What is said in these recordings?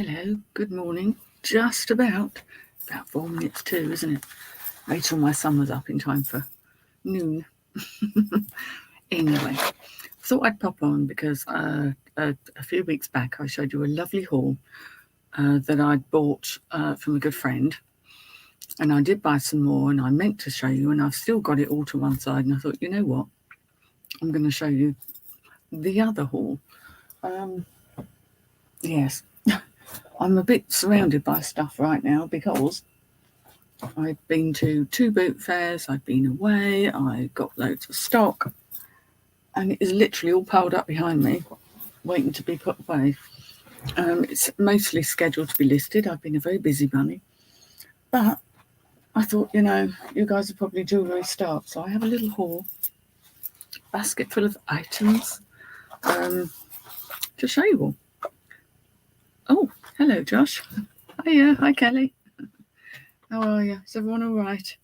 Hello, good morning. Just about 4 minutes to, isn't it? Wait till my son was up in time for noon. Anyway, thought I'd pop on because a few weeks back I showed you a lovely haul that I'd bought from a good friend. And I did buy some more, and I meant to show you, and I've still got it all to one side. And I thought, you know what? I'm going to show you the other haul. Yes, I'm a bit surrounded by stuff right now because I've been to 2 boot fairs, I've been away, I got loads of stock, and it is literally all piled up behind me, waiting to be put away. It's mostly scheduled to be listed. I've been a very busy bunny, but I thought, you know, you guys are probably jewellery starved, so I have a little haul, basket full of items to show you all. Oh, hello, Josh. Hiya, hi, Kelly. How are you? Is everyone all right?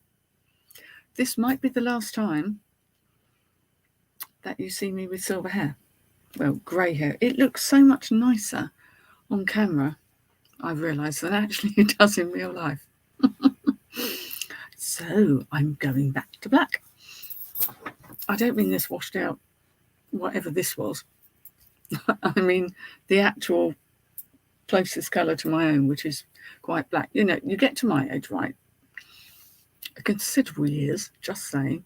This might be the last time that you see me with silver hair. Well, grey hair. It looks so much nicer on camera, I've realised, than actually it does in real life. So I'm going back to black. I don't mean this washed out, whatever this was. I mean the actual closest colour to my own, which is quite black. You know, you get to my age, right? A considerable years, just saying,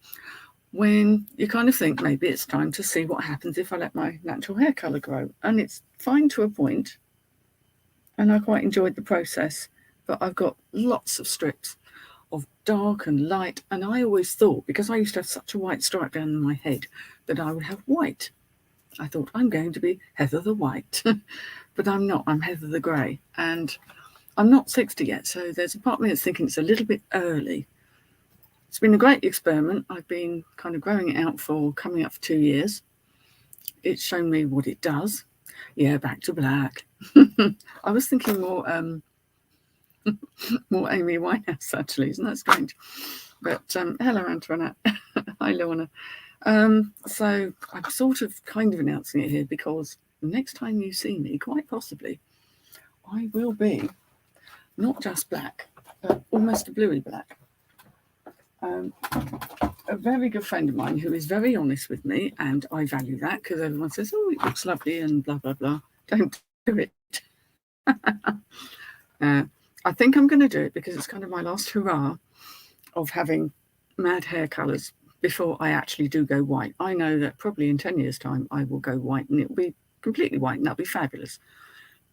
when you kind of think maybe it's time to see what happens if I let my natural hair colour grow. And it's fine to a point, and I quite enjoyed the process, but I've got lots of strips of dark and light, and I always thought, because I used to have such a white stripe down my head, that I would have white. I thought, I'm going to be Heather the White, but I'm not. I'm Heather the Grey, and I'm not 60 yet, so there's a part of me that's thinking it's a little bit early. It's been a great experiment. I've been kind of growing it out for coming up for 2 years. It's shown me what it does. Yeah, back to black. I was thinking more more Amy Winehouse, actually. Isn't that strange? But hello, Antoinette. Hi, Lorna. So I'm sort of kind of announcing it here because the next time you see me, quite possibly, I will be not just black, but almost a bluey black. A very good friend of mine who is very honest with me, and I value that because everyone says, oh, it looks lovely and blah, blah, blah. Don't do it. I think I'm going to do it because it's kind of my last hurrah of having mad hair colours before I actually do go white. I know that probably in 10 years' time I will go white and it will be completely white and that'll be fabulous.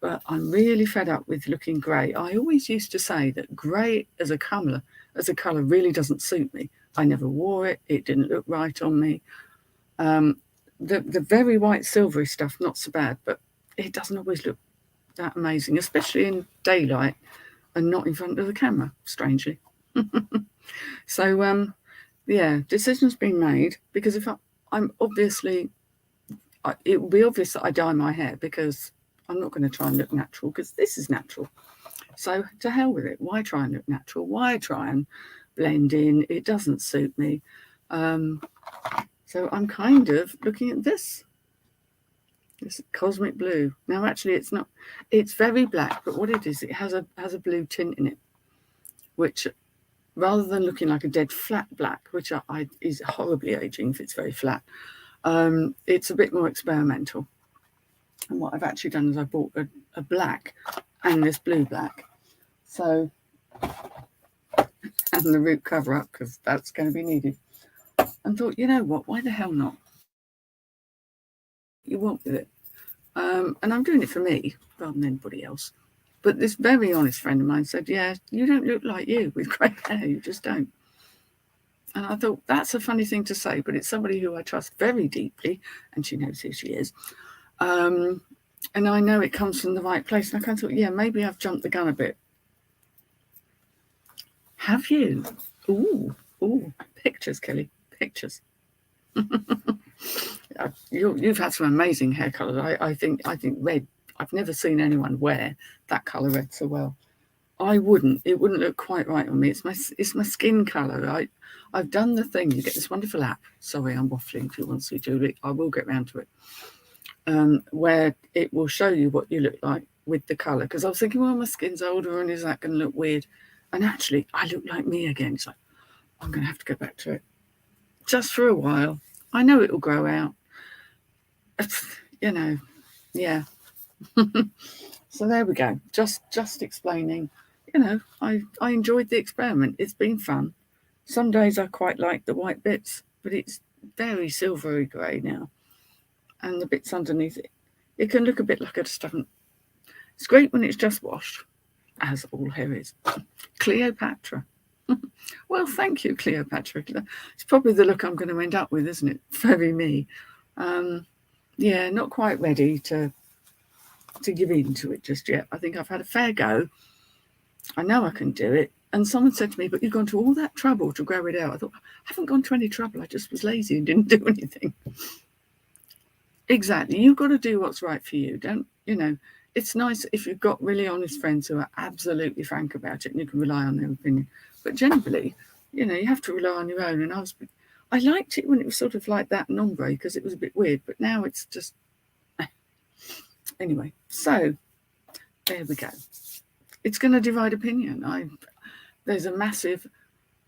But I'm really fed up with looking grey. I always used to say that grey as a colour really doesn't suit me. I never wore it. It didn't look right on me. The very white silvery stuff, not so bad, but it doesn't always look that amazing, especially in daylight and not in front of the camera, strangely. So, yeah, decision's been made because if I'm obviously, it will be obvious that I dye my hair because I'm not going to try and look natural because this is natural. So to hell with it. Why try and look natural? Why try and blend in? It doesn't suit me. So I'm kind of looking at this cosmic blue. Now, actually, it's not. It's very black, but what it is, it has a blue tint in it, which, rather than looking like a dead flat black, which is horribly aging if it's very flat, it's a bit more experimental. And what I've actually done is I bought a black and this blue black. So, and the root cover up because that's going to be needed. And thought, you know what? Why the hell not? You want with it. And I'm doing it for me rather than anybody else. But this very honest friend of mine said, yeah, you don't look like you with grey hair. You just don't. And I thought, that's a funny thing to say, but it's somebody who I trust very deeply, and she knows who she is. And I know it comes from the right place. And I kind of thought, yeah, maybe I've jumped the gun a bit. Have you? Ooh, pictures, Kelly, pictures. You've had some amazing hair colours. I think red. I've never seen anyone wear that colour red so well. I wouldn't. It wouldn't look quite right on me. It's my skin colour. I've done the thing. You get this wonderful app. Sorry, I'm waffling. If you want to, Julie, I will get round to it. Where it will show you what you look like with the colour, because I was thinking, well, my skin's older and is that going to look weird? And actually, I look like me again. It's like, I'm going to have to go back to it just for a while. I know it will grow out. You know, yeah. So there we go. Just explaining. You know, I enjoyed the experiment. It's been fun. Some days I quite like the white bits, but it's very silvery grey now. And the bits underneath it, it can look a bit like I just haven't. It's great when it's just washed, as all hair is. Cleopatra. Well, thank you, Cleopatra. It's probably the look I'm going to end up with, isn't it? Very me. Yeah, not quite ready to give in to it just yet. I think I've had a fair go. I know I can do it. And someone said to me, but you've gone to all that trouble to grow it out. I thought, I haven't gone to any trouble. I just was lazy and didn't do anything. Exactly. You've got to do what's right for you. Don't, you know, it's nice if you've got really honest friends who are absolutely frank about it and you can rely on their opinion. But generally, you know, you have to rely on your own. And I liked it when it was sort of like that ombre because it was a bit weird. But now it's just, anyway. So there we go. It's going to divide opinion. There's a massive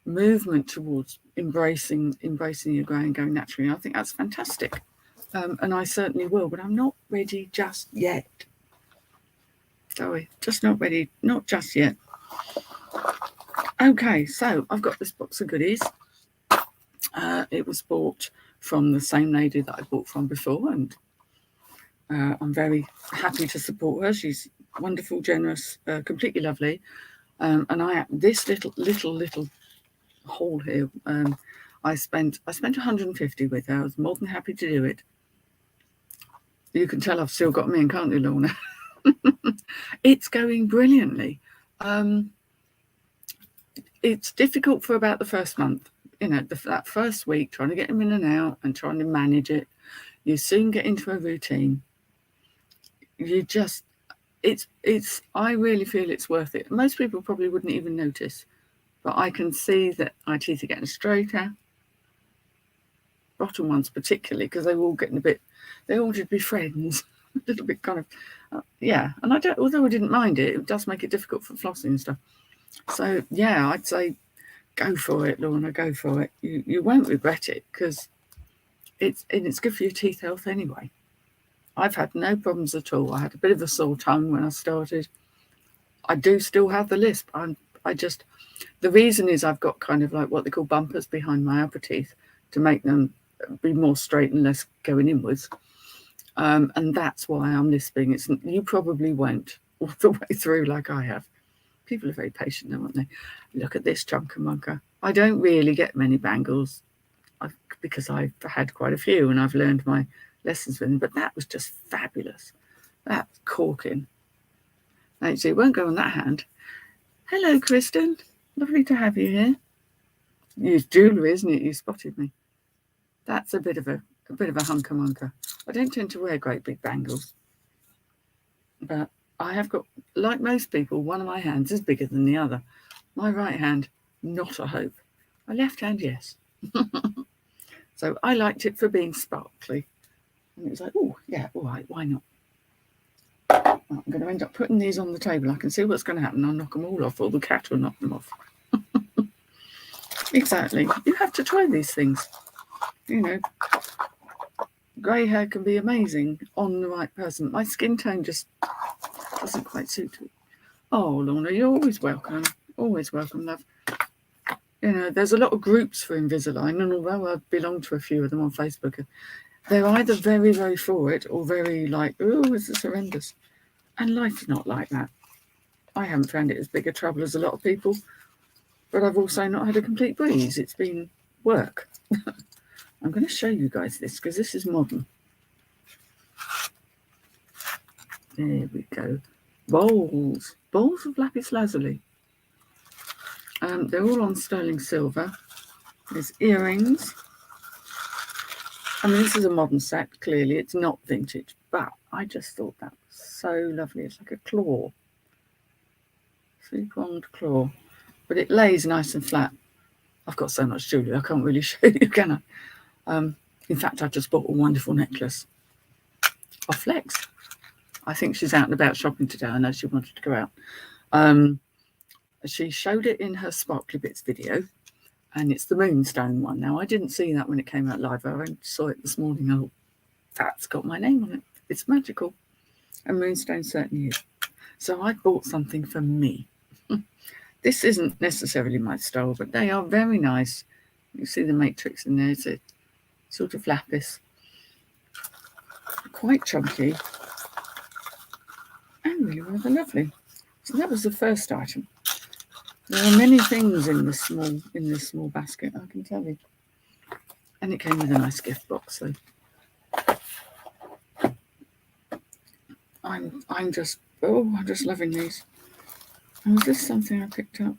movement towards embracing your grey and going naturally. And I think that's fantastic. And I certainly will, but I'm not ready just yet. Sorry, just not ready, not just yet. Okay, so I've got this box of goodies. It was bought from the same lady that I bought from before, and I'm very happy to support her. She's wonderful, generous, completely lovely. And this little haul here, I spent 150 with her. I was more than happy to do it. You can tell I've still got me in, can't you, Lorna? It's going brilliantly. It's difficult for about the first month. You know, that first week, trying to get them in and out and trying to manage it. You soon get into a routine. You just, I really feel it's worth it. Most people probably wouldn't even notice, but I can see that my teeth are getting straighter. Bottom ones particularly, because they were all getting they all should be friends. A little bit kind of, yeah. And although I didn't mind it, it does make it difficult for flossing and stuff. So yeah, I'd say go for it, Lorna, go for it. You won't regret it because it's good for your teeth health anyway. I've had no problems at all. I had a bit of a sore tongue when I started. I do still have the lisp. The reason is I've got kind of like what they call bumpers behind my upper teeth to make them be more straight and less going inwards. And that's why I'm lisping. You probably won't all the way through like I have. People are very patient now, aren't they? Look at this chunker-munker. I don't really get many bangles because I've had quite a few and I've learned my lessons with them. But that was just fabulous. That's corking. Actually, it won't go on that hand. Hello, Kristen. Lovely to have you here. Use jewellery, isn't it? You spotted me. That's a bit of a hunker-munker. I don't tend to wear great big bangles. But I have got, like most people, one of my hands is bigger than the other. My right hand, not a hope. My left hand, yes. So I liked it for being sparkly. And it was like, oh, yeah, all right, why not? Well, I'm going to end up putting these on the table. I can see what's going to happen. I'll knock them all off, or the cat will knock them off. Exactly. You have to try these things. You know, grey hair can be amazing on the right person. My skin tone just doesn't quite suit it. Oh, Lorna, you're always welcome. Always welcome, love. You know, there's a lot of groups for Invisalign, and although I belong to a few of them on Facebook, they're either very, very for it or very like, oh, this is horrendous. And life's not like that. I haven't found it as big a trouble as a lot of people, but I've also not had a complete breeze. It's been work. I'm going to show you guys this because this is modern. There we go. Bowls of lapis lazuli. They're all on sterling silver. There's earrings. I mean, this is a modern set, clearly. It's not vintage, but I just thought that was so lovely. It's like a claw. Three-pronged claw. But it lays nice and flat. I've got so much jewellery, I can't really show you, can I? In fact, I just bought a wonderful necklace of flex. I think she's out and about shopping today. I know she wanted to go out. She showed it in her Sparkly Bits video, and it's the Moonstone one. Now, I didn't see that when it came out live. I only saw it this morning. Oh, that's got my name on it. It's magical. And Moonstone certainly is. So I bought something for me. This isn't necessarily my style, but they are very nice. You see the matrix in there. It's a sort of lapis. Quite chunky. And really rather lovely. So that was the first item. There are many things in this small basket, I can tell you. And it came with a nice gift box, so I'm just loving these. And was this something I picked up?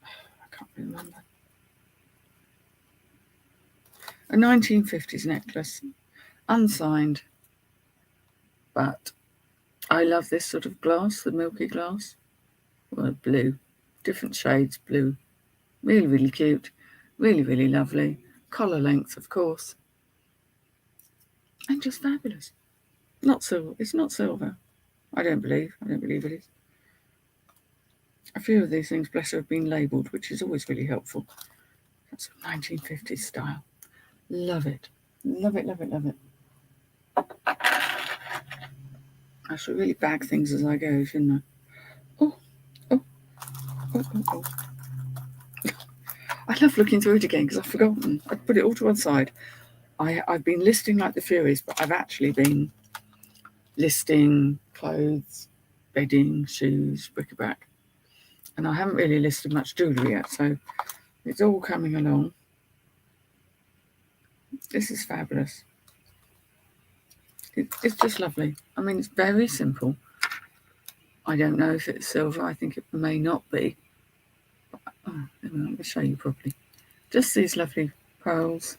I can't remember. A 1950s necklace, unsigned, but I love this sort of glass, the milky glass. Well, blue, different shades blue. Really, really cute. Really, really lovely. Collar length, of course. And just fabulous. Not silver. It's not silver. I don't believe it is. A few of these things, bless her, have been labelled, which is always really helpful. That's a 1950s style. Love it. Love it, love it, love it. I should really bag things as I go, shouldn't I? Oh. I love looking through it again because I've forgotten. I put it all to one side. I've been listing like the Furies, but I've actually been listing clothes, bedding, shoes, bric-a-brac. And I haven't really listed much jewellery yet, so it's all coming along. This is fabulous. It's just lovely. I mean, it's very simple. I don't know if it's silver. I think it may not be. Let me show you properly. Just these lovely pearls.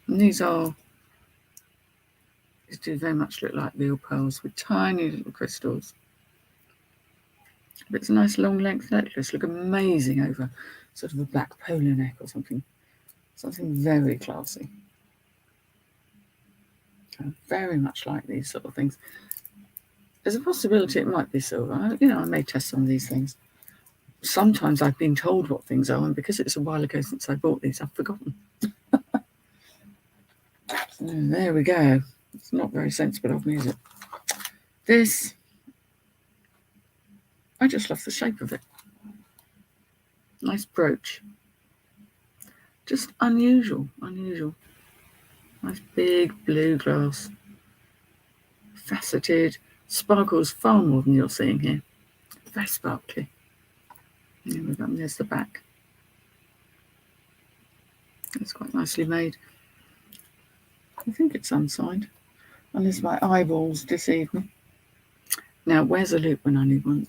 And these do very much look like real pearls with tiny little crystals. But it's a nice long length necklace. Look amazing over sort of a black polo neck or something. Something very classy. I very much like these sort of things. There's a possibility it might be silver. I may test some of these things. Sometimes I've been told what things are, and because it's a while ago since I bought these, I've forgotten. So there we go. It's not very sensible of me, is it? This, I just love the shape of it. Nice brooch. Just unusual. Nice big blue glass. Faceted. Sparkles far more than you're seeing here. Very sparkly. There's the back. It's quite nicely made. I think it's unsigned, unless my eyeballs deceive me. Now, where's a loop when I need one?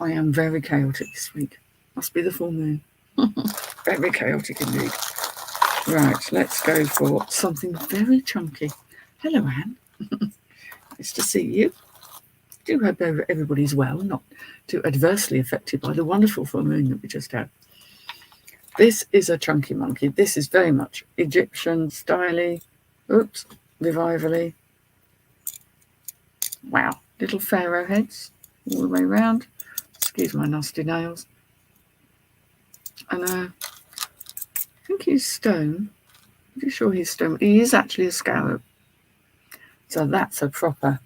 I am very chaotic this week. Must be the full moon. Very chaotic indeed. Right, let's go for something very chunky. Hello, Anne. Nice to see you. Do hope everybody's well, not too adversely affected by the wonderful full moon that we just had. This is a chunky monkey. This is very much Egyptian styly. Oops, revivally. Wow, little pharaoh heads all the way around. Excuse my nasty nails. And I think he's stone. I'm pretty sure he's stone. He is actually a scarab. So that's a proper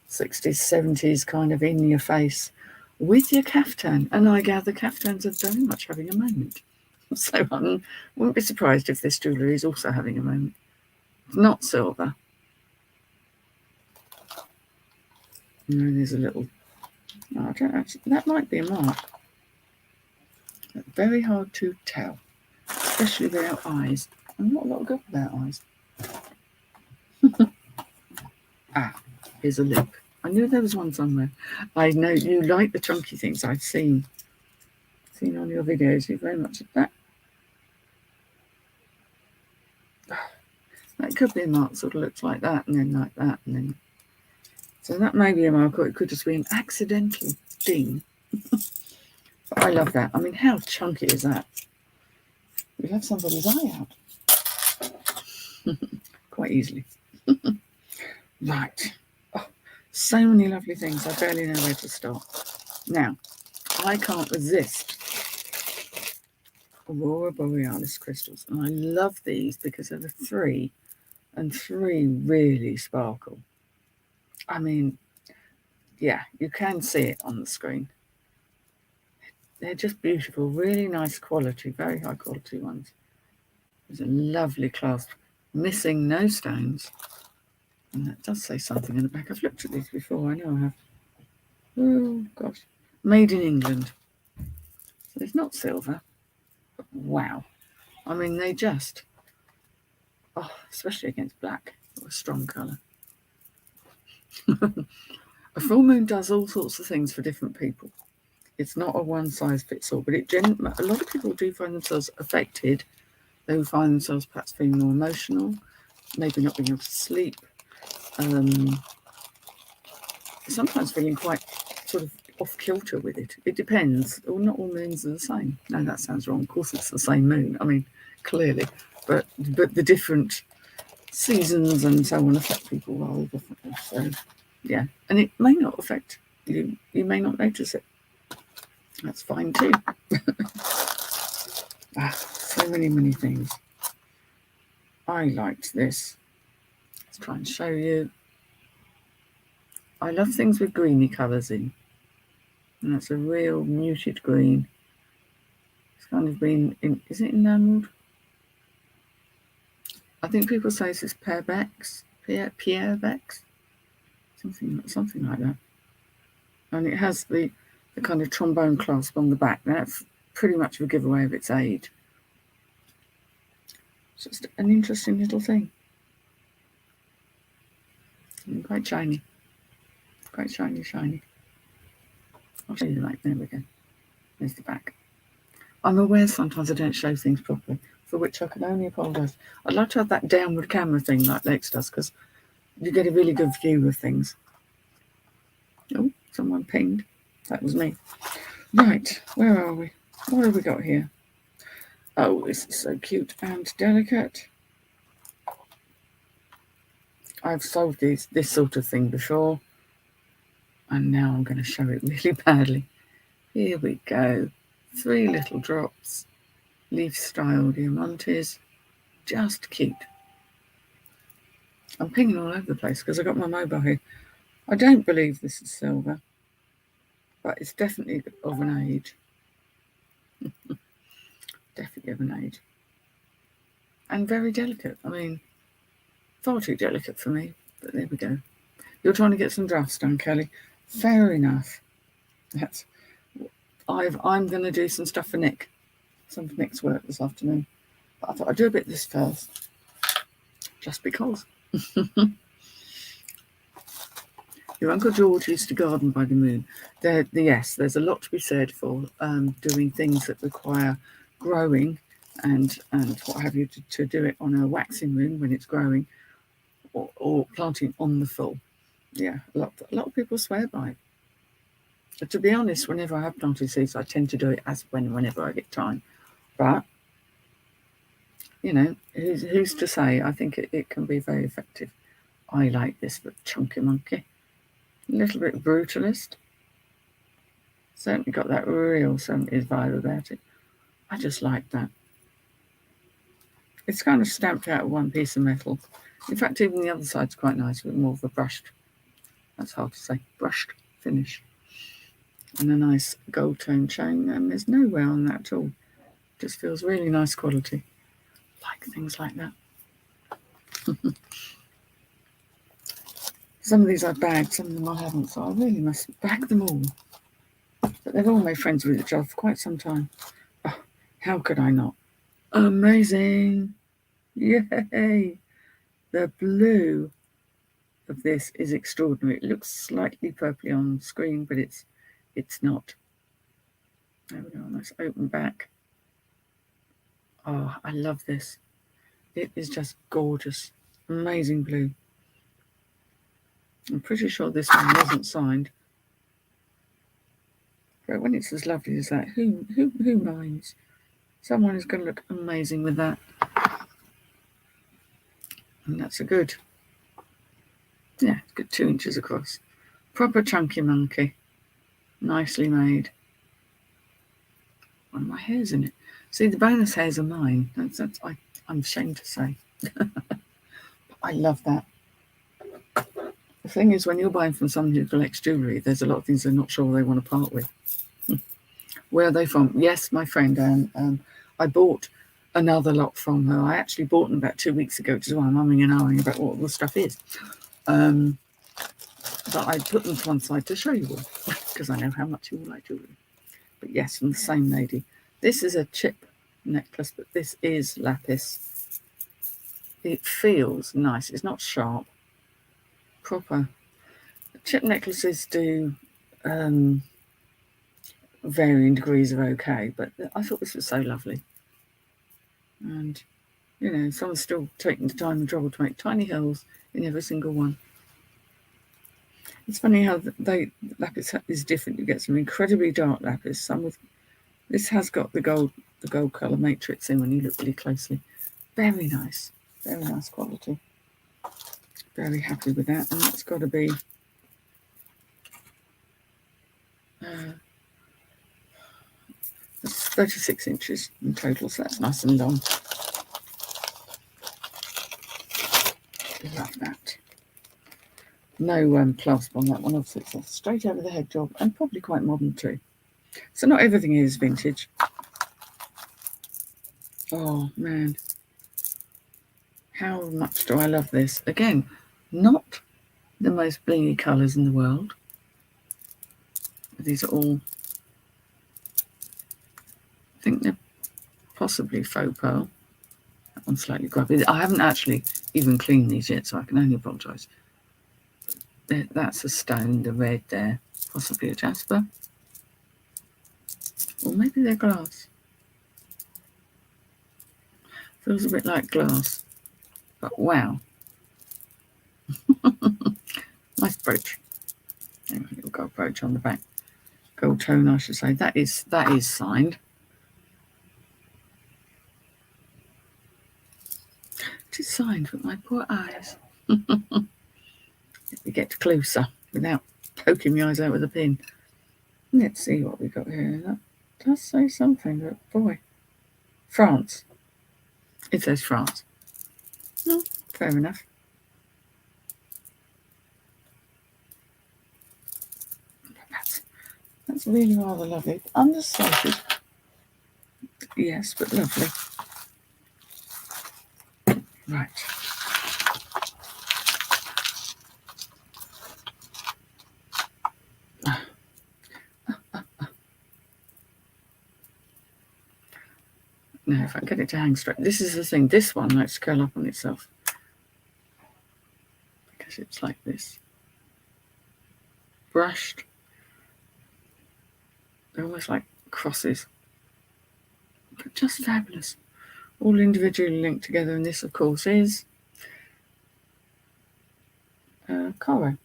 60s, 70s kind of in your face with your caftan. And I gather caftans are very much having a moment. So I wouldn't be surprised if this jewellery is also having a moment. It's not silver. No, there's a little... Oh, I don't actually, that might be a mark. Very hard to tell, especially without eyes. I'm not a lot good without eyes. Here's a loop. I knew there was one somewhere. I know you like the chunky things I've seen on your videos. You very much at that. That could be a mark, sort of looks like that, and then like that, and then. So that may be a mark, or it could just be an accidental ding. But I love that. I mean, how chunky is that? We have somebody's eye out. Quite easily. Right. Oh, So many lovely things. I barely know where to start. Now, I can't resist Aurora Borealis crystals. And I love these because they're the 3, and 3 really sparkle. I mean, yeah, you can see it on the screen. They're just beautiful, really nice quality, very high quality ones. There's a lovely clasp, missing no stones. And that does say something in the back. I've looked at these before, I know I have. Oh, gosh. Made in England. So it's not silver. But wow. I mean, they just, oh, especially against black, a strong colour. A full moon does all sorts of things for different people. It's not a one-size-fits-all, but a lot of people do find themselves affected. They will find themselves perhaps feeling more emotional, maybe not being able to sleep, sometimes feeling quite sort of off-kilter with it. It depends. Well, not all moons are the same. No, that sounds wrong. Of course it's the same moon. I mean, clearly. But the different seasons and so on affect people rather differently. So, yeah. And it may not affect you. You may not notice it. That's fine too. So many things. I liked this. Let's try and show you. I love things with greeny colours in. And that's a real muted green. It's kind of been in, is it enamelled? I think people say this is Pierre-Bex, something like that. And it has the kind of trombone clasp on the back. That's pretty much a giveaway of its age. It's just an interesting little thing. And quite shiny. Quite shiny. I'll show you the back. There we go. There's the back. I'm aware sometimes I don't show things properly, for which I can only apologise. I'd like to have that downward camera thing like Lex does, because you get a really good view of things. Oh, someone pinged. That was me. Right, where are we? What have we got here? Oh, this is so cute and delicate. I've sold this sort of thing before, and now I'm going to show it really badly. Here we go. 3 little drops. Leaf style diamantes. Just cute. I'm pinging all over the place because I got my mobile here. I don't believe this is silver, but it's definitely of an age. Definitely of an age. And very delicate. I mean, far too delicate for me, but there we go. You're trying to get some drafts done, Kelly. Fair enough. I'm going to do some stuff for Nick. Some for Nick's work this afternoon. But I thought I'd do a bit of this first. Just because. Your Uncle George used to garden by the moon. Yes, there's a lot to be said for doing things that require growing and what have you to do it on a waxing moon when it's growing, or planting on the full. Yeah, a lot of people swear by it. But to be honest, whenever I have planted seeds, I tend to do it whenever I get time. But you know, who's to say? I think it can be very effective. I like this chunky monkey. A little bit brutalist. Certainly got that real 70s vibe about it. I just like that. It's kind of stamped out of one piece of metal. In fact, even the other side's quite nice with more of a brushed, that's hard to say, brushed finish. And a nice gold tone chain, and there's no wear on that at all. Just feels really nice quality. Like things like that. Some of these I've bagged, some of them I haven't, so I really must bag them all. But they've all made friends with each other for quite some time. Oh, how could I not? Amazing! Yay! The blue of this is extraordinary. It looks slightly purpley on screen, but it's not. There we go, nice open back. Oh, I love this. It is just gorgeous. Amazing blue. I'm pretty sure this one wasn't signed. But when it's as lovely as that, who minds? Someone is going to look amazing with that. And that's a good 2 inches across. Proper chunky monkey. Nicely made. One of my hairs in it. See, the bonus hairs are mine. I'm ashamed to say. I love that. The thing is, when you're buying from someone who collects jewellery, there's a lot of things they're not sure they want to part with. Where are they from? Yes, my friend Anne. I bought another lot from her. I actually bought them about 2 weeks ago, which is why I'm umming and ahhing about what the stuff is. But I put them to one side to show you all, because I know how much you all like jewellery. But yes, from the same lady. This is a chip necklace, but this is lapis. It feels nice. It's not sharp. Proper. Chip necklaces do varying degrees of okay, but I thought this was so lovely. And, you know, someone's still taking the time and trouble to make tiny holes in every single one. It's funny how lapis is different. You get some incredibly dark lapis. Some with this has got the gold colour matrix in when you look really closely. Very nice quality. Very happy with that, and that's got to be 36 inches in total, so that's nice and long. Love that. No clasp on that one, obviously it's a straight over the head job and probably quite modern too. So not everything is vintage. Oh man, how much do I love this. Again, not the most blingy colours in the world. These are all, I think they're possibly faux pearl. That one's slightly grubby. I haven't actually even cleaned these yet, so I can only apologise. That's a stone, the red there, possibly a jasper. Or maybe they're glass. Feels a bit like glass, but wow. Nice brooch. Anyway, little gold brooch on the back. Gold tone, I should say. That is signed. It is signed with my poor eyes. Let me get closer without poking my eyes out with a pin. Let's see what we got here. That does say something, but boy. France. It says France. No, fair enough. That's really rather lovely. Understated. Yes, but lovely. Right. Now, if I can get it to hang straight. This is the thing. This one likes to curl up on itself. Because it's like this. Brushed. They're almost like crosses. But just fabulous. All individually linked together. And this, of course, is coral.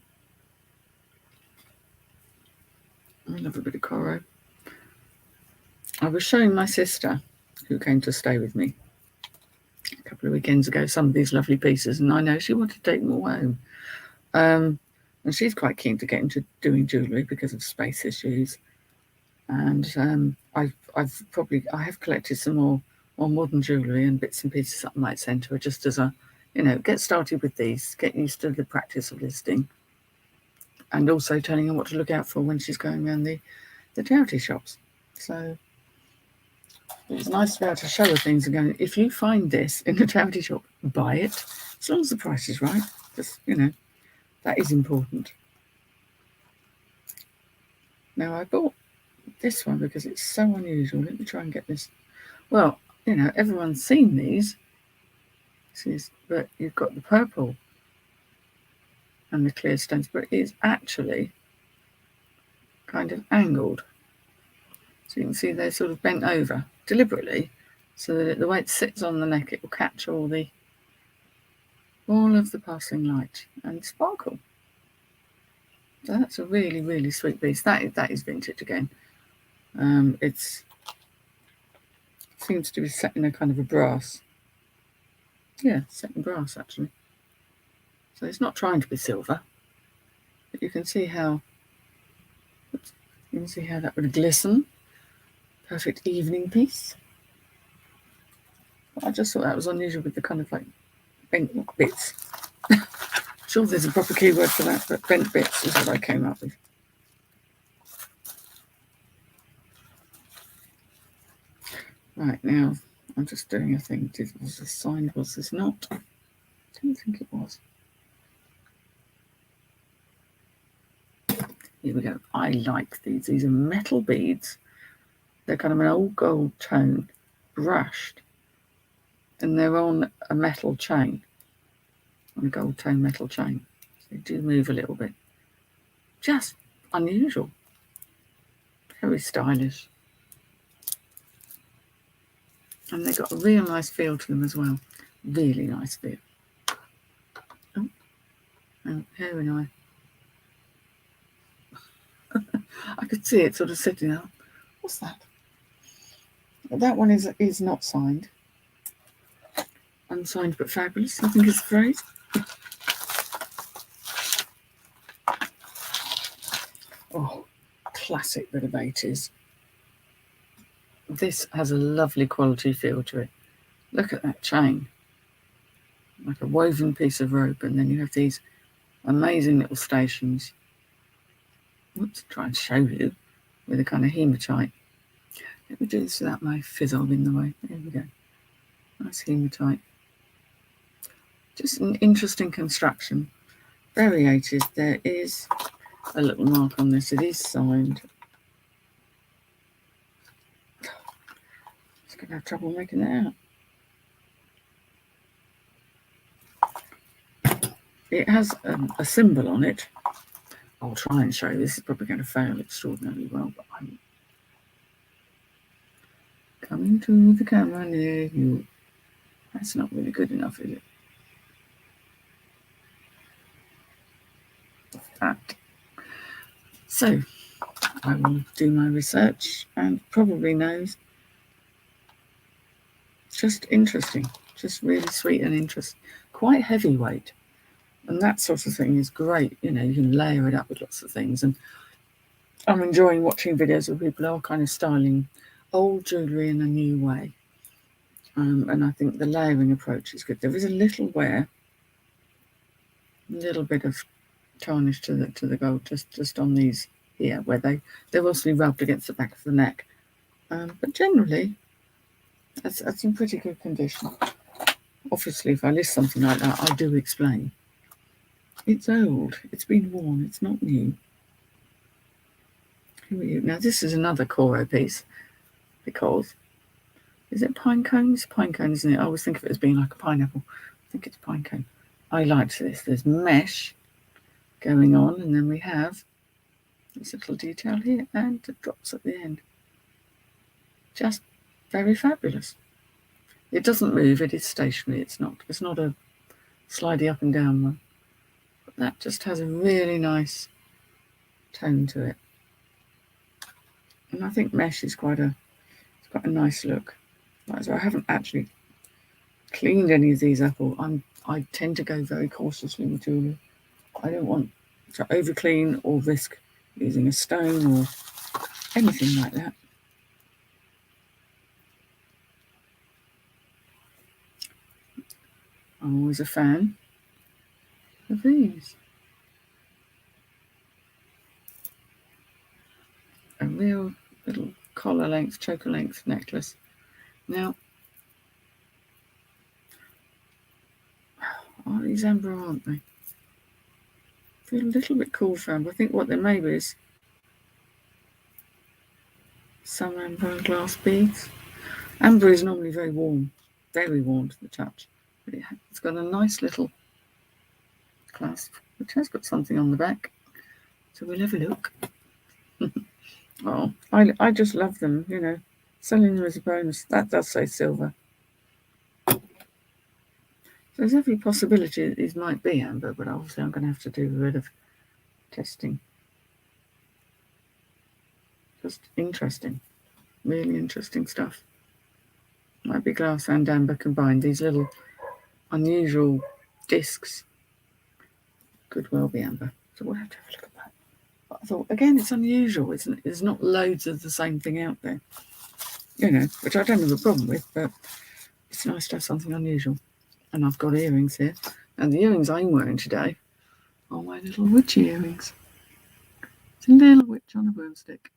I love a bit of coral. I was showing my sister, who came to stay with me a couple of weekends ago, some of these lovely pieces, and I know she wanted to take them all home. And she's quite keen to get into doing jewellery because of space issues. And I have collected some more modern jewellery and bits and pieces that I might send to her, just as a, get started with these, get used to the practice of listing, and also telling her what to look out for when she's going around the charity shops. So it's nice to be able to show her things and go, if you find this in the charity shop, buy it, as long as the price is right. Just, that is important. Now, I bought this one because it's so unusual. Let me try and get this. Well, everyone's seen these. But you've got the purple and the clear stones, but it is actually kind of angled. So you can see they're sort of bent over deliberately, so that the way it sits on the neck, it will catch all of the passing light and sparkle. So that's a really, really sweet piece. That is vintage again. It seems to be set in a kind of a brass. Yeah, set in brass actually. So it's not trying to be silver. But you can see how that would glisten. Perfect evening piece. I just thought that was unusual with the kind of like bent bits. I'm sure there's a proper keyword for that, but bent bits is what I came up with. Right, now I'm just doing a thing. Was this signed? Was this not? I don't think it was. Here we go. I like these. These are metal beads. They're kind of an old gold tone, brushed, and they're on a metal chain, on a gold tone metal chain. So they do move a little bit. Just unusual. Very stylish. And they've got a real nice feel to them as well. Really nice feel. Oh, here we are. I could see it sort of sitting up. What's that? That one is not signed. Unsigned but fabulous, I think is the phrase. Oh, classic bit of 80s. This has a lovely quality feel to it. Look at that chain. Like a woven piece of rope, and then you have these amazing little stations. Oops, try and show you with a kind of hematite. Let me do this without my fizzle in the way. There we go. Nice hematite. Just an interesting construction. Very 80s. There is a little mark on this. It is signed. Just going to have trouble making that out. It has a symbol on it. I'll try and show you. This is probably going to fail extraordinarily well, but I'm coming to the camera near you. That's not really good enough, is it? That. So, I will do my research and probably knows. Just interesting. Just really sweet and interesting. Quite heavyweight. And that sort of thing is great. You know, you can layer it up with lots of things. And I'm enjoying watching videos where people are kind of styling old jewellery in a new way. And I think the layering approach is good. There is a little wear, a little bit of tarnish to the gold just on these here, where they're mostly rubbed against the back of the neck. But generally, that's in pretty good condition. Obviously, if I list something like that, I do explain. It's old. It's been worn. It's not new. Here we go. Now, this is another Coro piece because, is it pine cones? Pine cones, isn't it? I always think of it as being like a pineapple. I think it's pine cone. I liked this. There's mesh going on, and then we have this little detail here and the drops at the end. Just very fabulous. It doesn't move. It is stationary. It's not a slidey up and down one. But that just has a really nice tone to it. And I think mesh is quite a nice look. So I haven't actually cleaned any of these up. I tend to go very cautiously with jewellery. I don't want to over clean or risk using a stone or anything like that. I'm always a fan of these. A real little collar length, choker length necklace. Now, are these amber, aren't they? Feel a little bit cool for amber. I think what they may be is some amber and glass beads. Amber is normally very warm to the touch. But it's got a nice little clasp, which has got something on the back. So we'll have a look. Oh, I just love them, you know. Selling them as a bonus. That does say silver. So there's every possibility that these might be amber, but obviously I'm going to have to do a bit of testing. Just interesting. Really interesting stuff. Might be glass and amber combined. These little unusual discs could well be amber. So we'll have to have a look at that. But I thought, again, it's unusual, isn't it? There's not loads of the same thing out there, which I don't have a problem with, but it's nice to have something unusual. And I've got earrings here. And the earrings I'm wearing today are my little witchy earrings. It's a little witch on a broomstick.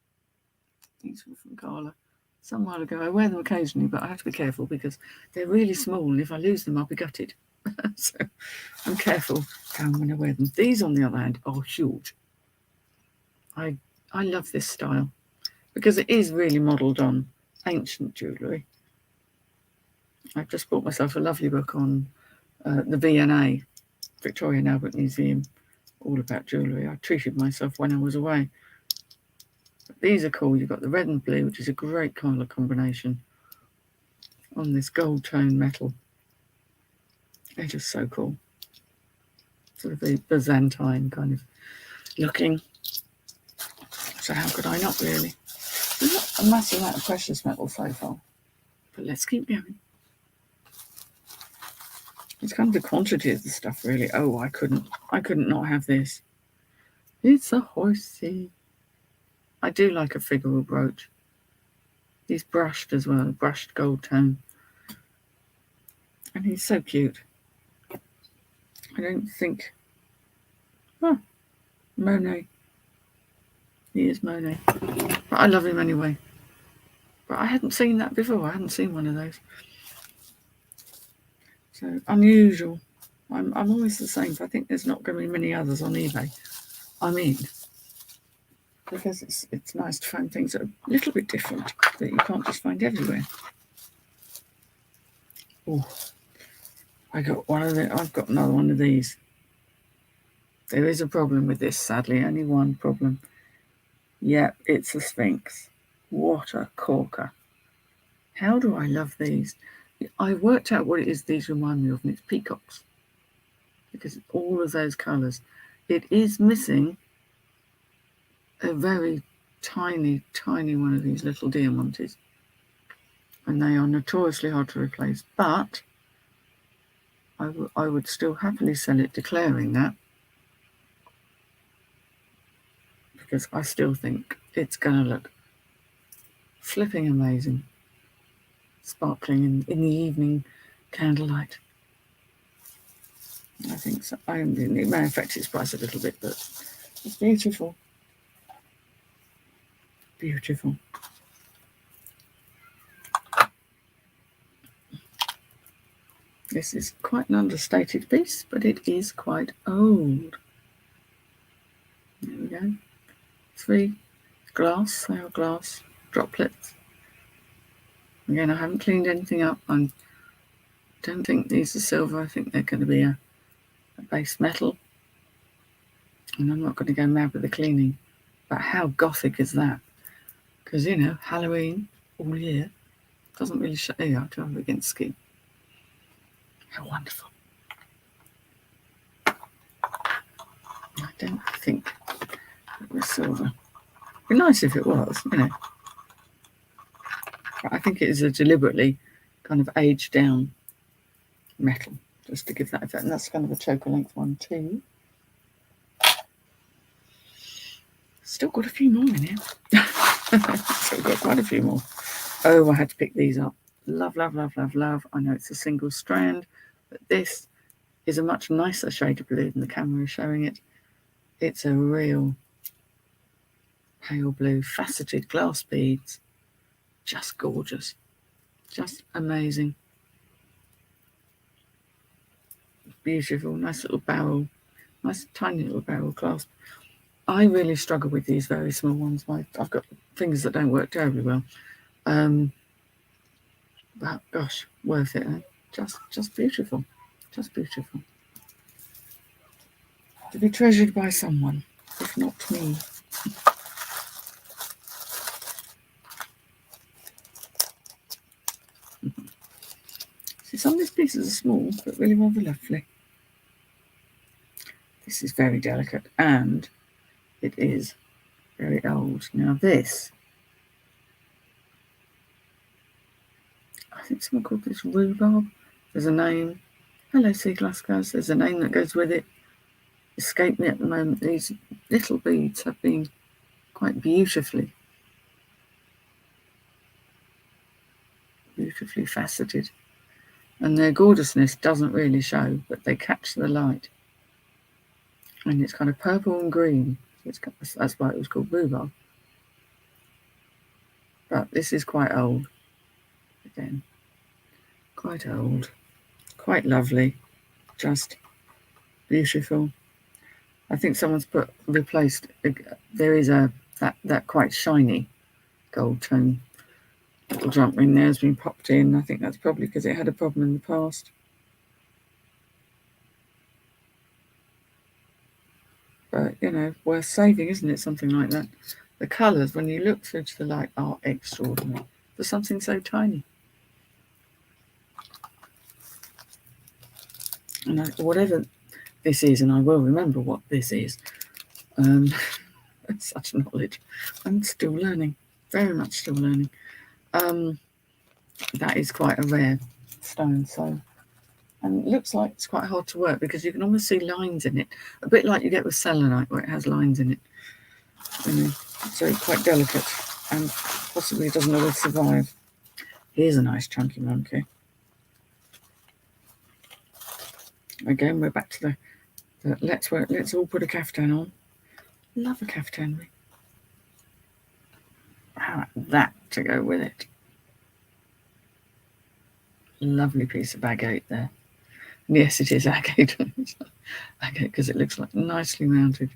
These were from Carla some while ago. I wear them occasionally, but I have to be careful because they're really small, and if I lose them, I'll be gutted. So I'm careful how I'm going to wear them. These, on the other hand, are huge. I love this style because it is really modelled on ancient jewellery. I've just bought myself a lovely book on the V&A, Victoria and Albert Museum, all about jewellery. I treated myself when I was away. But these are cool. You've got the red and blue, which is a great colour combination on this gold tone metal. They're just so cool. Sort of a Byzantine kind of looking. So how could I not, really? There's not a massive amount of precious metal so far. But let's keep going. It's kind of the quantity of the stuff, really. Oh, I couldn't not have this. It's a horsey. I do like a figural brooch. He's brushed as well, brushed gold tone. And he's so cute. I don't think... Oh, Monet. He is Monet. But I love him anyway. But I hadn't seen that before. I hadn't seen one of those. So, unusual. I'm always the same. I think there's not going to be many others on eBay. Because it's nice to find things that are a little bit different that you can't just find everywhere. Oh, I've got another one of these. There is a problem with this, sadly. Only one problem. Yep, it's a Sphinx. What a corker. How do I love these? I worked out what it is these remind me of, and it's peacocks. Because all of those colours. It is missing a very tiny, tiny one of these little diamantes. And they are notoriously hard to replace. But I would still happily sell it declaring that. Because I still think it's going to look flipping amazing. Sparkling in the evening candlelight. I think so. It may affect its price a little bit, but it's beautiful. Beautiful. This is quite an understated piece, but it is quite old. There we go. 3 glass. They are glass droplets. Again, I haven't cleaned anything up. I don't think these are silver. I think they're going to be a base metal. And I'm not going to go mad with the cleaning. But how gothic is that? Because, Halloween all year doesn't really show you how to have against skin. How wonderful. I don't think it was silver. It'd be nice if it was, But I think it is a deliberately kind of aged down metal, just to give that effect. And that's kind of a choker length one too. Still got a few more in here. Still got quite a few more. Oh, I had to pick these up. Love, love, love, love, love. I know it's a single strand, but this is a much nicer shade of blue than the camera is showing it. It's a real pale blue, faceted glass beads. Just gorgeous. Just amazing. Beautiful. Nice little barrel. Nice tiny little barrel clasp. I really struggle with these very small ones. I've got fingers that don't work terribly well. But gosh, worth it, eh? Just beautiful. Just beautiful. To be treasured by someone, if not me. See, some of these pieces are small, but really rather lovely. This is very delicate, and it is very old. Now this, I think someone called this rhubarb. There's a name. Hello, sea glass guys. There's a name that goes with it. escape me at the moment. These little beads have been quite beautifully faceted, and their gorgeousness doesn't really show, but they catch the light. And it's kind of purple and green. That's why it was called rhubarb. But this is quite old. Again, quite old, quite lovely, just beautiful. I think someone's replaced. There is that quite shiny gold tone little jumper in there has been popped in. I think that's probably because it had a problem in the past. But worth saving, isn't it? Something like that. The colours, when you look through to the light, are extraordinary for something so tiny. And whatever this is, and I will remember what this is. Such knowledge. I'm still learning, very much still learning. That is quite a rare stone, and it looks like it's quite hard to work because you can almost see lines in it, a bit like you get with selenite where it has lines in it. So it's quite delicate and possibly doesn't always survive. Here's a nice chunky monkey. Again, we're back to the let's all put a caftan on. Love a caftan ring. How about that to go with it? Lovely piece of agate there. And yes, it is agate. Agate because it looks like nicely mounted.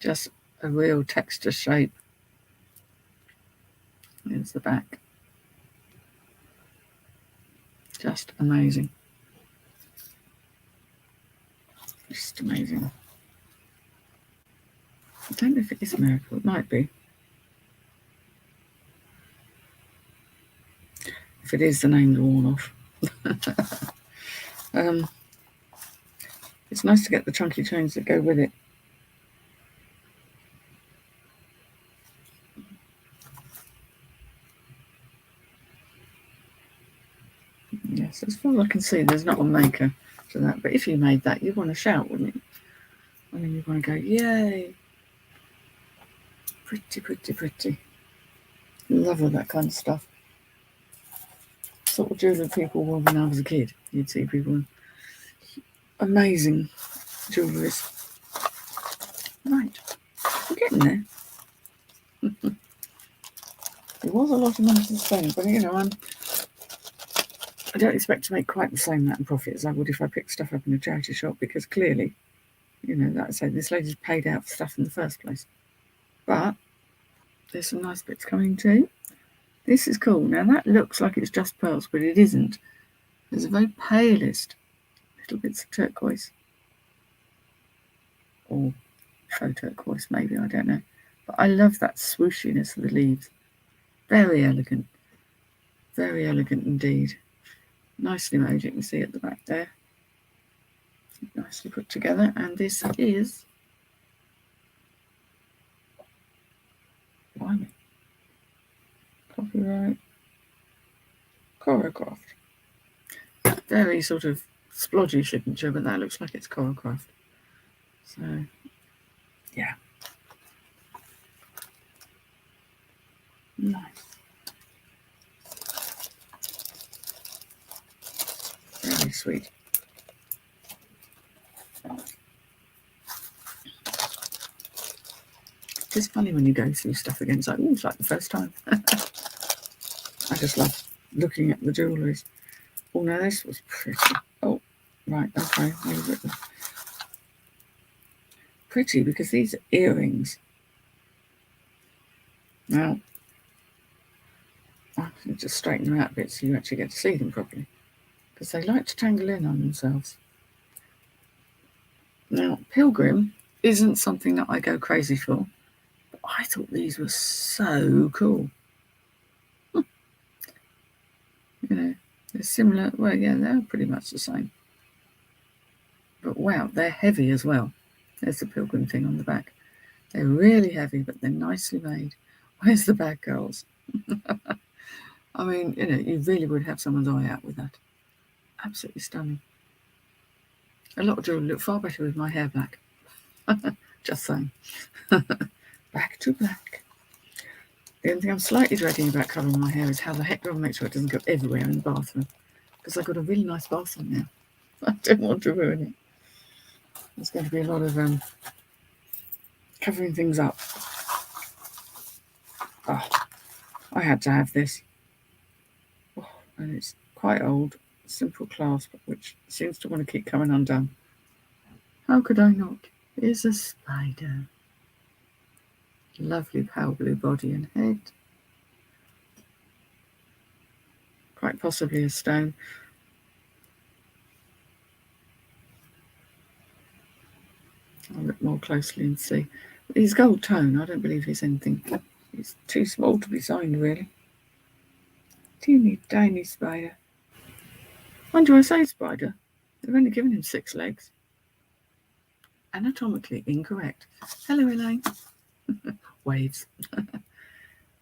Just a real texture shape. Here's the back. Just amazing. Just amazing. I don't know if it is a miracle. It might be. If it is, the name's worn off. It's nice to get the chunky chains that go with it. Yes, as far as I can see, there's not a maker to that. But if you made that, you'd want to shout, wouldn't you? I mean, you'd want to go, yay! Pretty, pretty, pretty. Love all that kind of stuff. Sort of jewellery people were when I was a kid. You'd see people with amazing jewelleries. Right, we're getting there. It was a lot of money to spend, but I don't expect to make quite the same amount of profit as I would if I picked stuff up in a charity shop, because clearly, like I said, this lady's paid out for stuff in the first place. But there's some nice bits coming too. This is cool. Now that looks like it's just pearls, but it isn't. There's a very palest little bits of turquoise. Or faux turquoise, maybe, I don't know. But I love that swooshiness of the leaves. Very elegant. Very elegant indeed. Nicely made, you can see at the back there. Nicely put together. And this is... Blimey. Copyright. Choreographed. Very sort of splodgy signature, but that looks like it's choreographed. So, yeah. Nice. Very sweet. It's funny when you go through stuff again. It's like the first time. I just love looking at the jewelleries. Oh, no, this was pretty. Oh, right, okay. Pretty, because these are earrings. Now, I can just straighten them out a bit so you actually get to see them properly, because they like to tangle in on themselves. Now, Pilgrim isn't something that I go crazy for, but I thought these were so cool. They're similar. Well, yeah, they're pretty much the same. But wow, they're heavy as well. There's the Pilgrim thing on the back. They're really heavy, but they're nicely made. Where's the bag, girls? I mean, you really would have someone's eye out with that. Absolutely stunning. A lot of jewellery look far better with my hair black. Just saying. Back to black. The only thing I'm slightly dreading about covering my hair is how the heck do I make sure it doesn't go everywhere in the bathroom. Because I've got a really nice bathroom now. I don't want to ruin it. There's going to be a lot of covering things up. Oh, I had to have this. Oh, and it's quite old, simple clasp, which seems to want to keep coming undone. How could I not? Here's a spider. Lovely pale blue body and head. Quite possibly a stone. I'll look more closely and see. But he's gold tone. I don't believe he's anything. He's too small to be signed, really. Teeny tiny spider. Mind you, I say spider. They've only given him 6 legs. Anatomically incorrect. Hello, Elaine. Waves.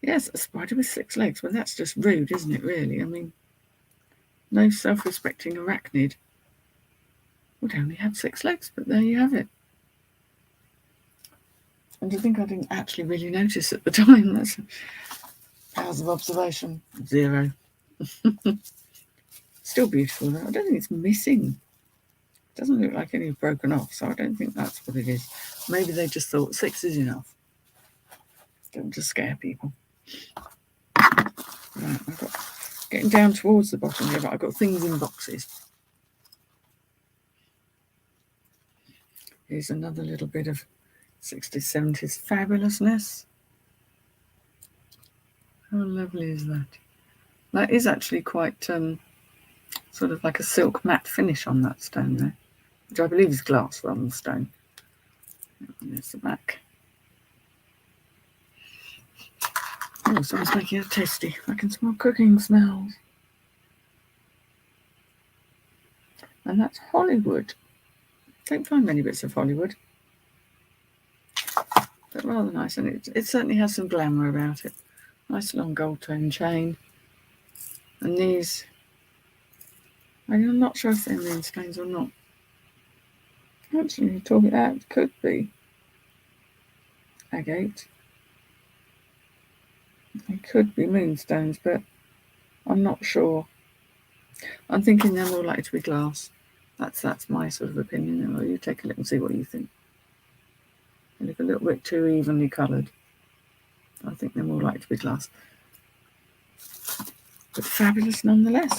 Yes, a spider with 6 legs. Well, that's just rude, isn't it, really? I mean, no self-respecting arachnid would only have 6 legs, but there you have it. And I think I didn't actually really notice at the time. That's powers of observation. 0. Still beautiful, though. I don't think it's missing. It doesn't look like any have broken off, so I don't think that's what it is. Maybe they just thought 6 is enough. Don't just scare people. Right, I've got getting down towards the bottom here, but I've got things in boxes. Here's another little bit of 60s, 70s fabulousness. How lovely is that? That is actually quite sort of like a silk matte finish on that stone there, which I believe is glass rather than stone. And there's the back. Oh, someone's making it tasty. I can smell cooking smells. And that's Hollywood. Don't find many bits of Hollywood. But rather nice, and it certainly has some glamour about it. Nice long gold tone chain. And these, I'm not sure if they're moonstones or not. Actually, talking out, could be agate. They could be moonstones, but I'm not sure. I'm thinking they're more likely to be glass. That's my sort of opinion. Well, you take a look and see what you think. They look a little bit too evenly coloured. I think they're more likely to be glass. But fabulous nonetheless.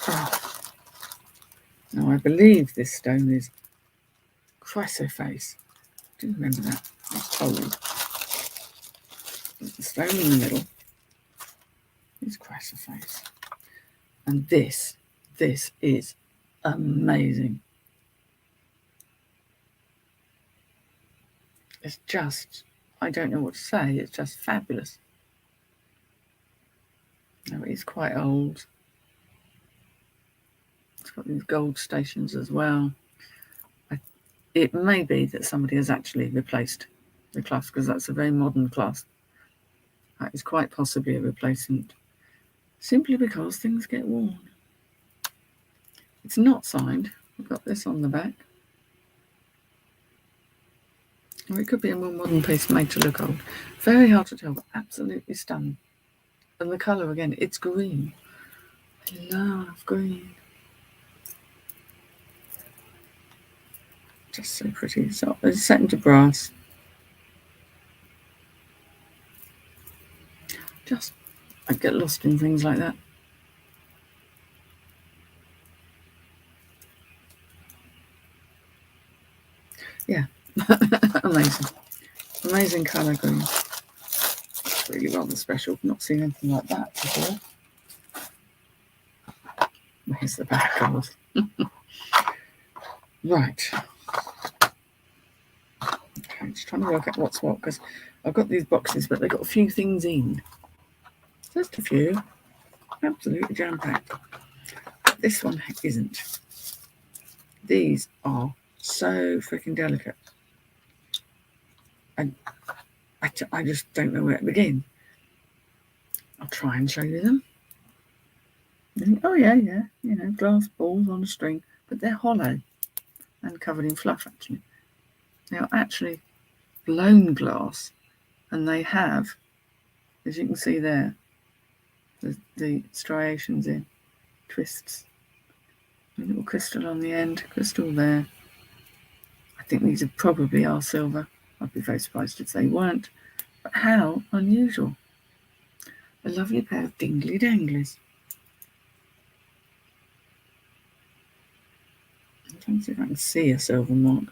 Oh. Now I believe this stone is chrysoprase. Do you remember that? I was told. The stone in the middle is chrysoprase. And this is amazing. It's just, I don't know what to say, it's just fabulous. Now it is quite old. It's got these gold stations as well. It may be that somebody has actually replaced the clasp, because that's a very modern clasp. That is quite possibly a replacement, simply because things get worn. It's not signed. We've got this on the back. Or it could be a more modern piece made to look old. Very hard to tell, but absolutely stunning. And the colour, again, it's green. I love green. Just so pretty. So it's set into brass. Just, I get lost in things like that. Yeah, amazing. Amazing colour green. It's really rather special. I've not seen anything like that before. Where's the back of it? Right. Okay, I'm just trying to work out what's what, because I've got these boxes, but they've got a few things in. Just a few. Absolutely jam-packed. But this one isn't. These are so freaking delicate. I just don't know where to begin. I'll try and show you them. You think, oh yeah, glass balls on a string, but they're hollow and covered in fluff actually. They are actually blown glass, and they have, as you can see there, the striations in, twists. A little crystal on the end, crystal there. I think these are probably our silver. I'd be very surprised if they weren't. But how unusual. A lovely pair of dingly danglies. I'm trying to see if I can see a silver mark,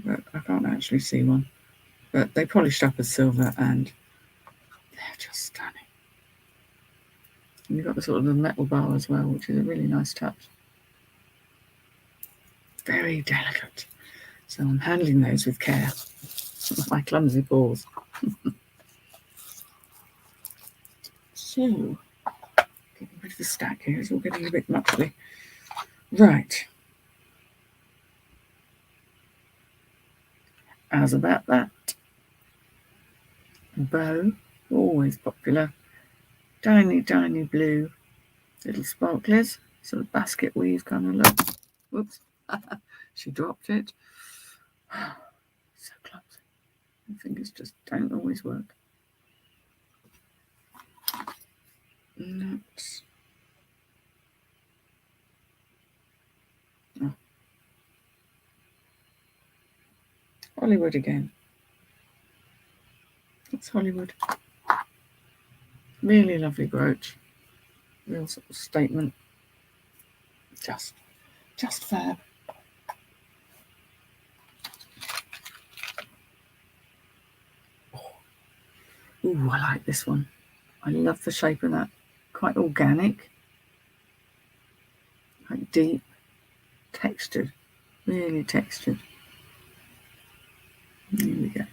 but I can't actually see one. But they polished up as silver and they're just stunning. And you've got the sort of the metal bar as well, which is a really nice touch. Very delicate. So I'm handling those with care. My clumsy paws. So, getting rid of the stack here. It's all getting a bit muchly. Right. How's about that? Bow, always popular. Tiny, tiny blue little sparklers. Sort of basket weave kind of look. Whoops. She dropped it. So clumsy. My fingers just don't always work. Nuts. Oh. Hollywood again. It's Hollywood. Really lovely brooch. Real sort of statement. Just fab. Ooh, I like this one. I love the shape of that. Quite organic. Quite deep. Textured. Really textured. Here we go.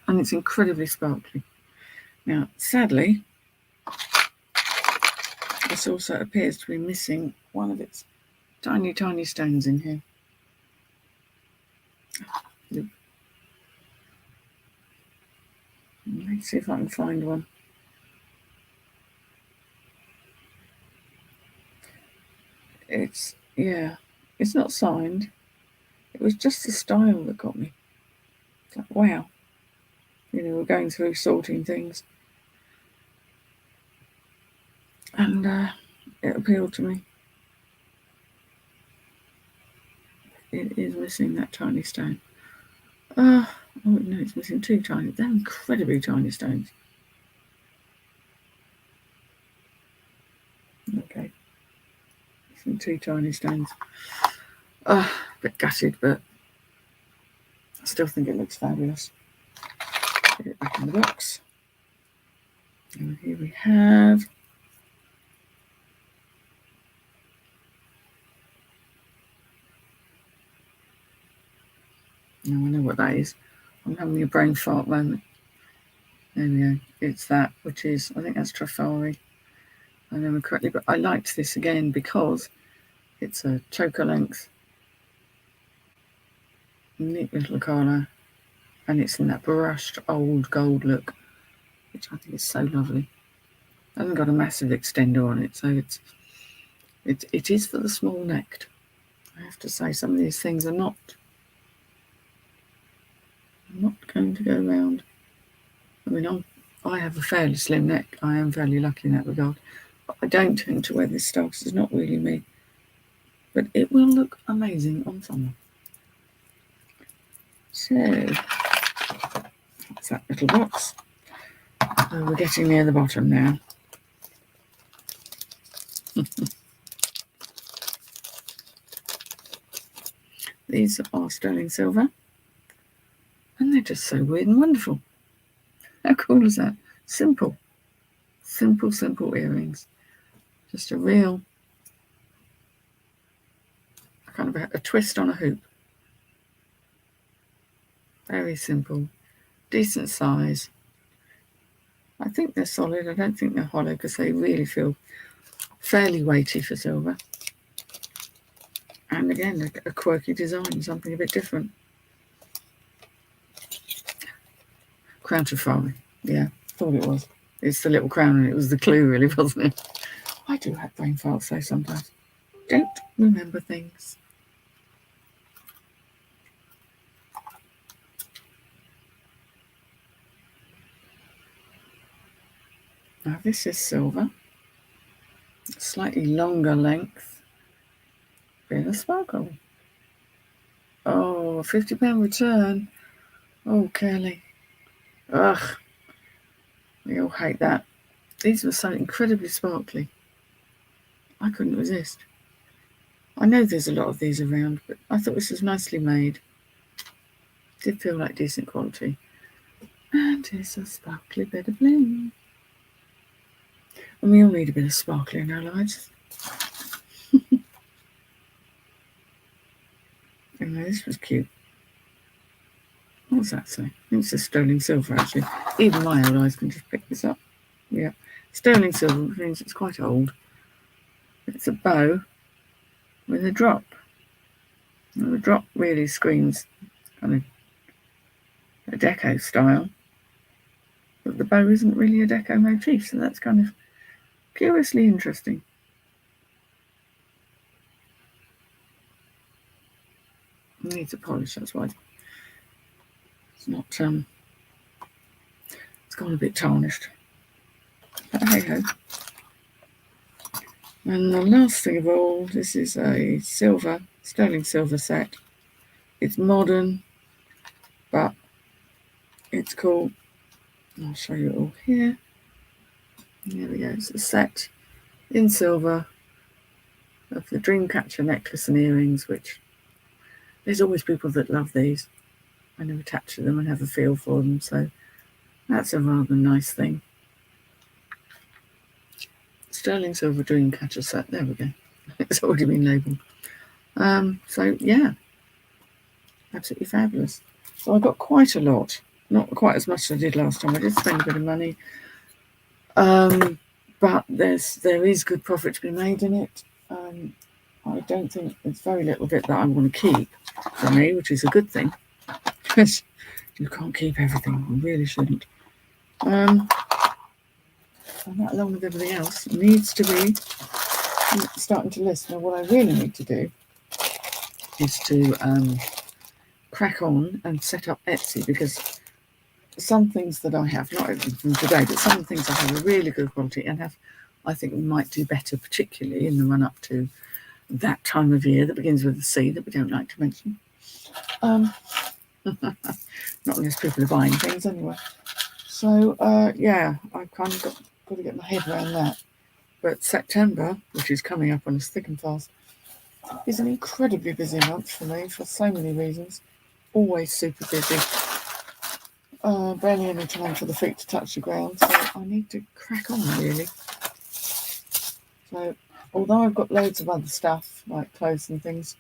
And it's incredibly sparkly. Now, sadly, this also appears to be missing one of its tiny, tiny stones in here. Let's see if I can find one. It's not signed. It was just the style that got me. It's like, wow. We're going through sorting things. And it appealed to me. It is missing that tiny stone. Oh no, it's missing two tiny. They're incredibly tiny stones. Okay. Missing two tiny stones. A bit gutted, but I still think it looks fabulous. Put it back in the box. And here we have now I know what that is. I'm having a brain fart moment. There we go. It's that, which is, I think that's Trafari. I remember correctly, but I liked this again because it's a choker length, neat little collar, and it's in that brushed old gold look, which I think is so lovely. It hasn't got a massive extender on it, so it is for the small necked. I have to say, some of these things are not going to go round. I mean, I have a fairly slim neck. I am fairly lucky in that regard. But I don't tend to wear this style because it's not really me. But it will look amazing on someone. So, that's that little box. We're getting near the bottom now. These are sterling silver. And they're just so weird and wonderful. How cool is that? Simple. Simple earrings. Just a real kind of a twist on a hoop. Very simple. Decent size. I think they're solid. I don't think they're hollow because they really feel fairly weighty for silver. And again, a quirky design, something a bit different. Crown Trafari. Yeah, thought it was. It's the little crown, and it was the clue, really, wasn't it? I do have brain farts though sometimes. Don't remember things. Now this is silver, slightly longer length, bit of sparkle. Oh, £50 return. Oh, Kelly. Ugh. We all hate that. These were so incredibly sparkly. I couldn't resist. I know there's a lot of these around, but I thought this was nicely made. Did feel like decent quality. And it's a sparkly bit of bling. And we all need a bit of sparkle in our lives. Anyway, this was cute. What does that say? It's a sterling silver, actually. Even my old eyes can just pick this up. Yeah. Sterling silver, which means it's quite old. It's a bow with a drop. Now, the drop really screams kind of a deco style. But the bow isn't really a deco motif, so that's kind of curiously interesting. It needs a polish, that's why it's not, it's gone a bit tarnished. But hey ho. And the last thing of all, this is a silver, sterling silver set. It's modern, but it's cool. I'll show you it all here. There we go. It's a set in silver of the Dreamcatcher necklace and earrings, which there's always people that love these and who attach to them and have a feel for them. So that's a rather nice thing. Sterling silver Dreamcatcher set. There we go. It's already been labelled. So yeah, absolutely fabulous. So I got quite a lot. Not quite as much as I did last time. I did spend a bit of money. But there is good profit to be made in it. I don't think there's very little bit that I want to keep for me, which is a good thing. Because you can't keep everything. You really shouldn't. And that, along with everything else, needs to be starting to list. Now, what I really need to do is to crack on and set up Etsy, because some things that I have, not everything from today, but some things I have are really good quality and have, I think we might do better, particularly in the run up to that time of year that begins with a C that we don't like to mention. Not unless people are buying things anyway. So yeah, I've kind of got to get my head around that. But September, which is coming up on us thick and fast, is an incredibly busy month for me for so many reasons. Always super busy. Barely any time for the feet to touch the ground, so I need to crack on really. So although I've got loads of other stuff like clothes and things,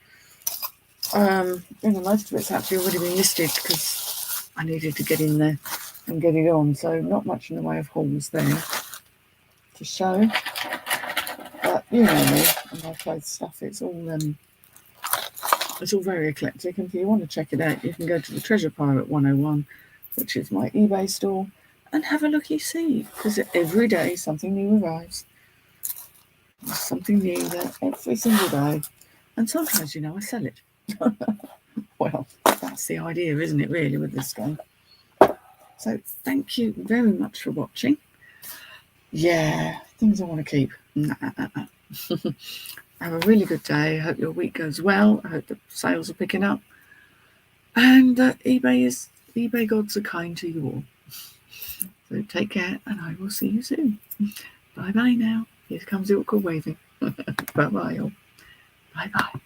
most of it's actually already been listed because I needed to get in there and get it on. So not much in the way of hauls there to show. But you know me and my clothes stuff. It's all very eclectic. And if you want to check it out, you can go to the Treasure Pirate 101, which is my eBay store, and have a look-see, because every day something new arrives. There's something new there every single day. And sometimes, I sell it. Well, that's the idea, isn't it, really, with this game? So thank you very much for watching. Yeah, things I want to keep. Have a really good day. I hope your week goes well. I hope the sales are picking up. And eBay gods are kind to you all. So take care, and I will see you soon. Bye-bye now. Here comes the awkward waving. Bye-bye all. Bye-bye.